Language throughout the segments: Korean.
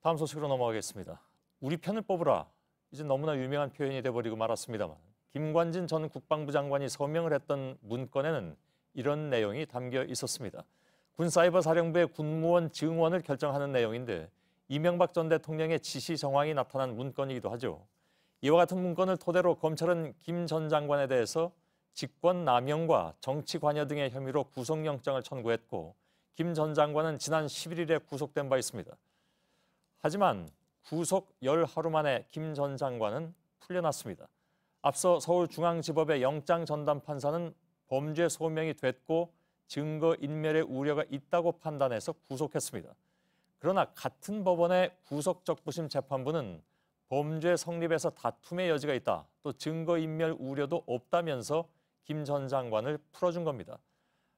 다음 소식으로 넘어가겠습니다. 우리 편을 뽑으라. 이제 너무나 유명한 표현이 돼버리고 말았습니다만 김관진 전 국방부 장관이 서명을 했던 문건에는 이런 내용이 담겨 있었습니다. 군사이버사령부의 군무원 증원을 결정하는 내용인데 이명박 전 대통령의 지시 정황이 나타난 문건이기도 하죠. 이와 같은 문건을 토대로 검찰은 김 전 장관에 대해서 직권 남용과 정치 관여 등의 혐의로 구속영장을 청구했고 김 전 장관은 지난 11일에 구속된 바 있습니다. 하지만 구속 열하루 만에 김 전 장관은 풀려났습니다. 앞서 서울중앙지법의 영장 전담 판사는 범죄 소명이 됐고 증거인멸의 우려가 있다고 판단해서 구속했습니다. 그러나 같은 법원의 구속적부심 재판부는 범죄 성립에서 다툼의 여지가 있다, 또 증거인멸 우려도 없다면서 김 전 장관을 풀어준 겁니다.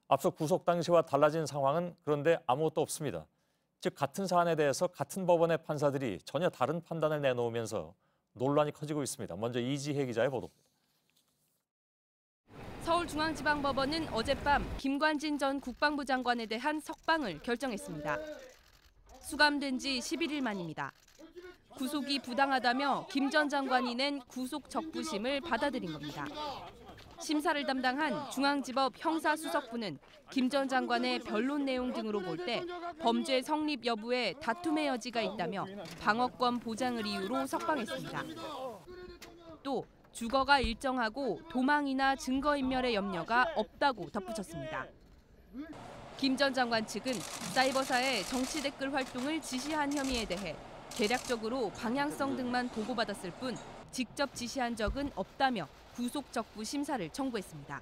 앞서 구속 당시와 달라진 상황은 그런데 아무것도 없습니다. 즉 같은 사안에 대해서 같은 법원의 판사들이 전혀 다른 판단을 내놓으면서 논란이 커지고 있습니다. 먼저 이지혜 기자의 보도입니다. 서울중앙지방법원은 어젯밤 김관진 전 국방부 장관에 대한 석방을 결정했습니다. 수감된 지 11일 만입니다. 구속이 부당하다며 김 전 장관이 낸 구속 적부심을 받아들인 겁니다. 심사를 담당한 중앙지법 형사수석부는 김 전 장관의 변론 내용 등으로 볼 때 범죄 성립 여부에 다툼의 여지가 있다며 방어권 보장을 이유로 석방했습니다. 또 주거가 일정하고 도망이나 증거인멸의 염려가 없다고 덧붙였습니다. 김 전 장관 측은 사이버사의 정치 댓글 활동을 지시한 혐의에 대해 대략적으로 방향성 등만 보고받았을 뿐 직접 지시한 적은 없다며 구속 적부 심사를 청구했습니다.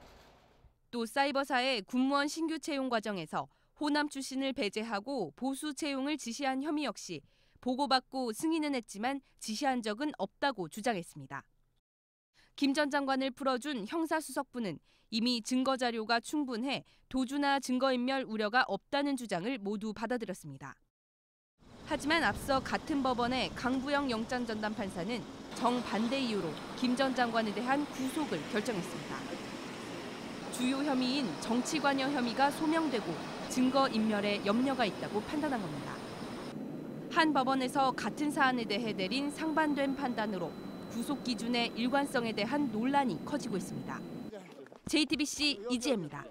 또 사이버사의 군무원 신규 채용 과정에서 호남 출신을 배제하고 보수 채용을 지시한 혐의 역시 보고받고 승인은 했지만 지시한 적은 없다고 주장했습니다. 김 전 장관을 풀어준 형사수석부는 이미 증거 자료가 충분해 도주나 증거인멸 우려가 없다는 주장을 모두 받아들였습니다. 하지만 앞서 같은 법원의 강부영 영장전담 판사는 정반대 이유로 김 전 장관에 대한 구속을 결정했습니다. 주요 혐의인 정치 관여 혐의가 소명되고 증거인멸에 염려가 있다고 판단한 겁니다. 한 법원에서 같은 사안에 대해 내린 상반된 판단으로 구속 기준의 일관성에 대한 논란이 커지고 있습니다. JTBC 이지혜입니다.